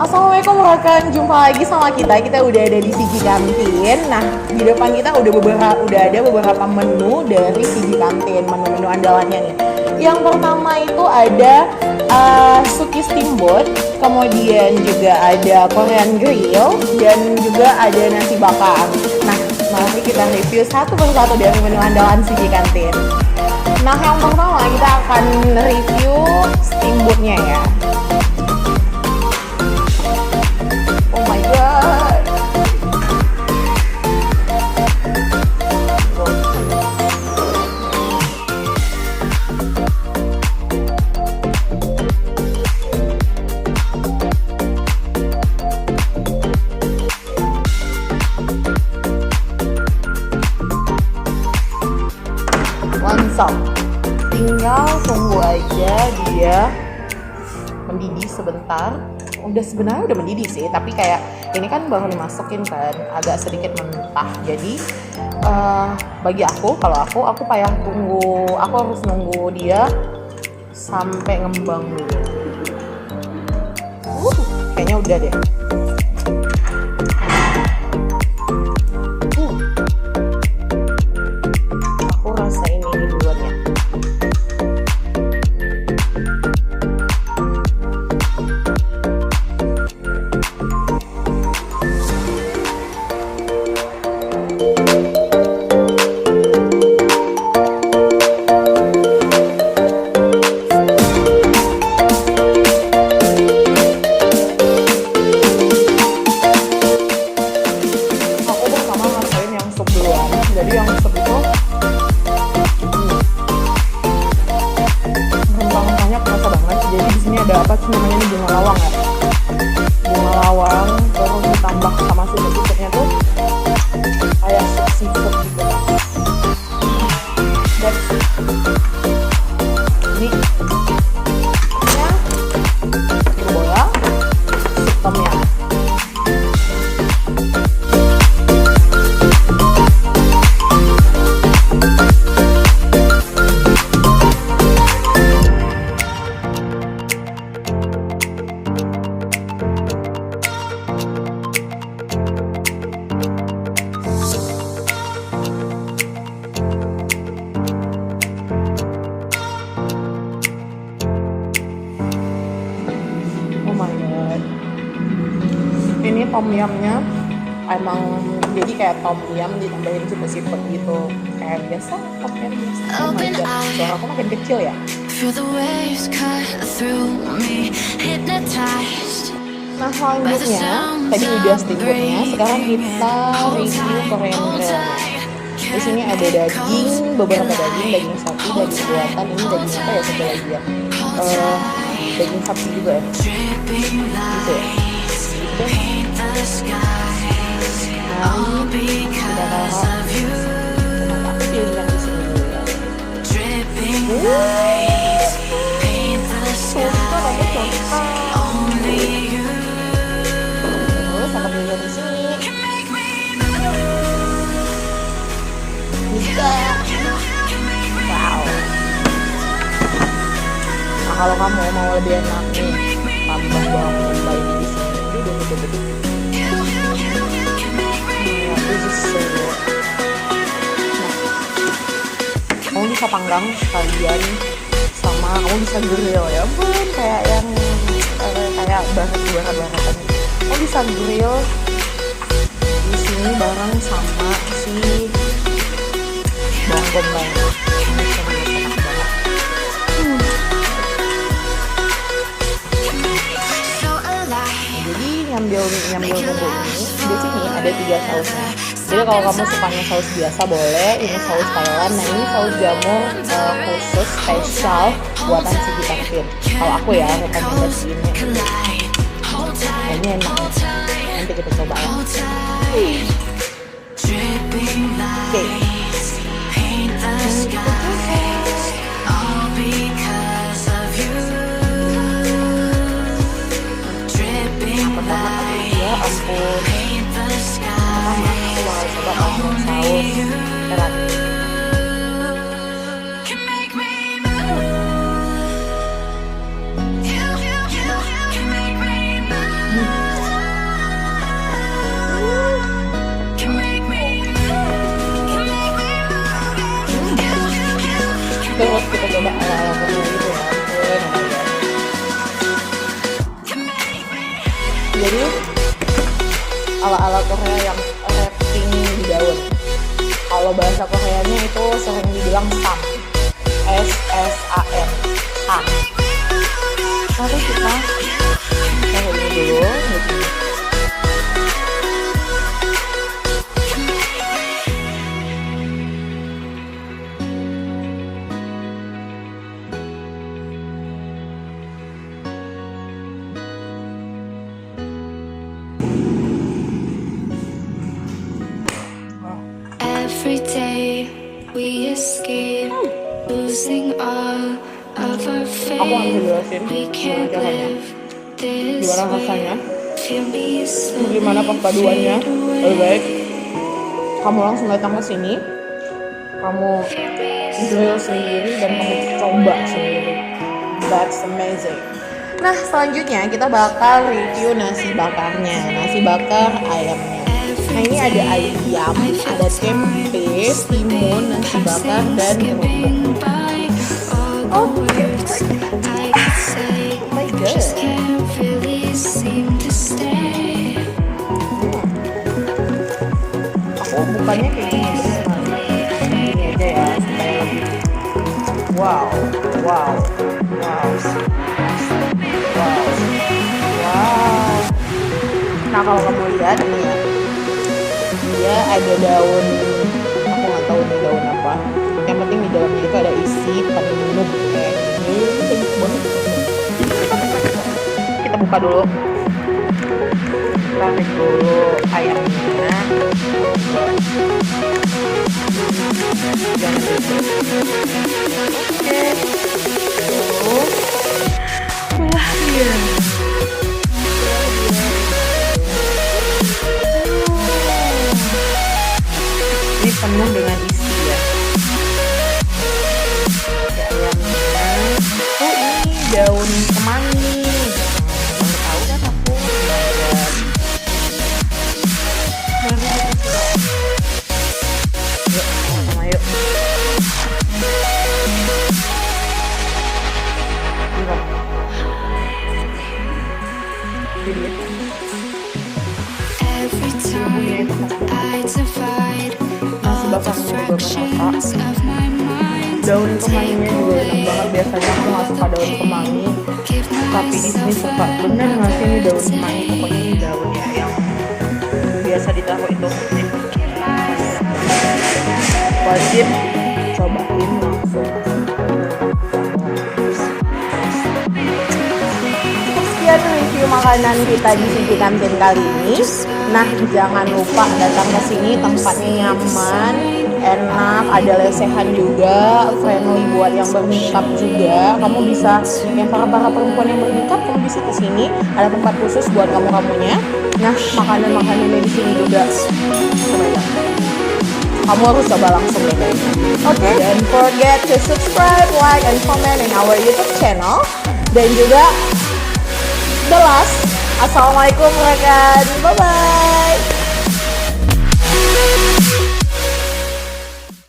Assalamualaikum, jumpa lagi sama kita. Kita udah ada di Sigi Kantin. Nah, di depan kita udah ada beberapa menu dari Sigi Kantin, menu-menu andalannya nih. Yang pertama itu ada Suki Steamboat, kemudian juga ada Korean Grill, dan juga ada nasi bakar. Nah, mari kita review satu persatu dari menu andalan Sigi Kantin. Nah, yang pertama kita akan review steamboatnya ya. Oh my god. Langsung tinggal tunggu aja dia mendidih sebentar. Sebenarnya udah mendidih sih, tapi kayak ini kan baru dimasukin kan, agak sedikit mentah. Jadi bagi aku, kalau aku harus nunggu dia sampai ngembang dulu. Kayaknya udah deh. Aku rasa ini duluan ya. Jadi yang sup itu rempah-rempahnya kerasa banget. Jadi di sini ada apa sih namanya ini, bunga lawang ya. Bunga lawang terus ditambah sama sisnya tuh kayak sup seafood gitu. That's ini bola sup tom yum. Ini tom yumnya emang jadi kayak tom yum ditambahin seafood gitu, kayak biasa tom yum biasa. Oh my god, suara aku makin kecil ya. Nah, selanjutnya tadi udah steamboatnya, sekarang kita review Korean Grill. Di sini ada daging, beberapa daging sapi, daging buatan. Ini daging apa ya, satu lagi ya, daging sapi juga ya, gitu ya. Nah, kita taruh aku pilih yang di sini dulu ya. Suka aku suka. Terus aku pilih di sini. Bisa. Wow. Nah, kalau kamu mau lebih enak nih, tambah bawang bombay di sini. Kamu bisa panggang sekalian sama kamu bisa grill ya, bukan kayak yang kayak barat-baratan. Kamu bisa grill di sini bareng sama si bawang bombay. Jadi nyambil bumbu ini di sini ada 3 sausnya. Jadi kalau kamu sukanya saus biasa boleh, ini saus Thailand. Nah, ini saus jamur khusus spesial buatan Sigi Kantin. Kalau aku ya rekomendasiin ini. Ini enak. Nanti kita coba ya. Oke. Ya ampun, aku bakal coba pakai saus berat. Jadi ala-ala Korea yang wrapping di daun. Kalau bahasa Koreanya itu sering dibilang sam, SSAM, sam. Mari kita ini dulu. Every day we escape, losing all of our faith. We can't live this Gimana way. rasanya? Feel me slowly Gimana perpaduannya? fade Lebih away. baik kamu langsung datang ke sini, kamu grill sendiri dan kamu coba sendiri. That's amazing. Nah, selanjutnya kita bakal review nasi bakarnya. Nasi bakar ayamnya. Nah, ini ada ayam, ada tempe, timun, nasi bakar, dan kerupuk. Oh, my God. Aku bukannya kayak gini aja ya, supaya lebih wow. Nah, kalau kamu lihat ini ya, dia ada daun, aku nggak tahu ini daun apa. Yang penting di dalamnya itu ada isi penuh kayak gini. Kita buka dulu. Tarik dulu ayamnya. Jangan ditutup. Oke. Terus belah dia. Ini penuh dengan isi ya. Ada ayamnya. Oh, ini daun kemangi. Baru tahu kan aku. Yuk, sama yuk. Every time I divide all the fractions of my mind. Daun kemanginya juga enak banget. Biasanya aku nggak suka daun kemangi, tapi di sini suka. Bener nggak sih ini daun kemangi? Pokoknya ini daun ya yang biasa ditaruh itu. Wajib cobain langsung. Sekian review makanan kita di Sigi Kantin kali ini. Nah, jangan lupa datang ke sini, tempatnya nyaman, enak, ada lesehan juga, friendly buat yang bernikah juga. Kamu bisa, yang para perempuan yang bernikah, kamu bisa ke sini. Ada tempat khusus buat kamunya. Nah, makanan-makanannya di sini juga. Kamu harus coba langsung deh kayaknya. Oke, don't forget to subscribe, like, and comment in our YouTube channel. Dan juga the last, assalamualaikum rekan, bye bye.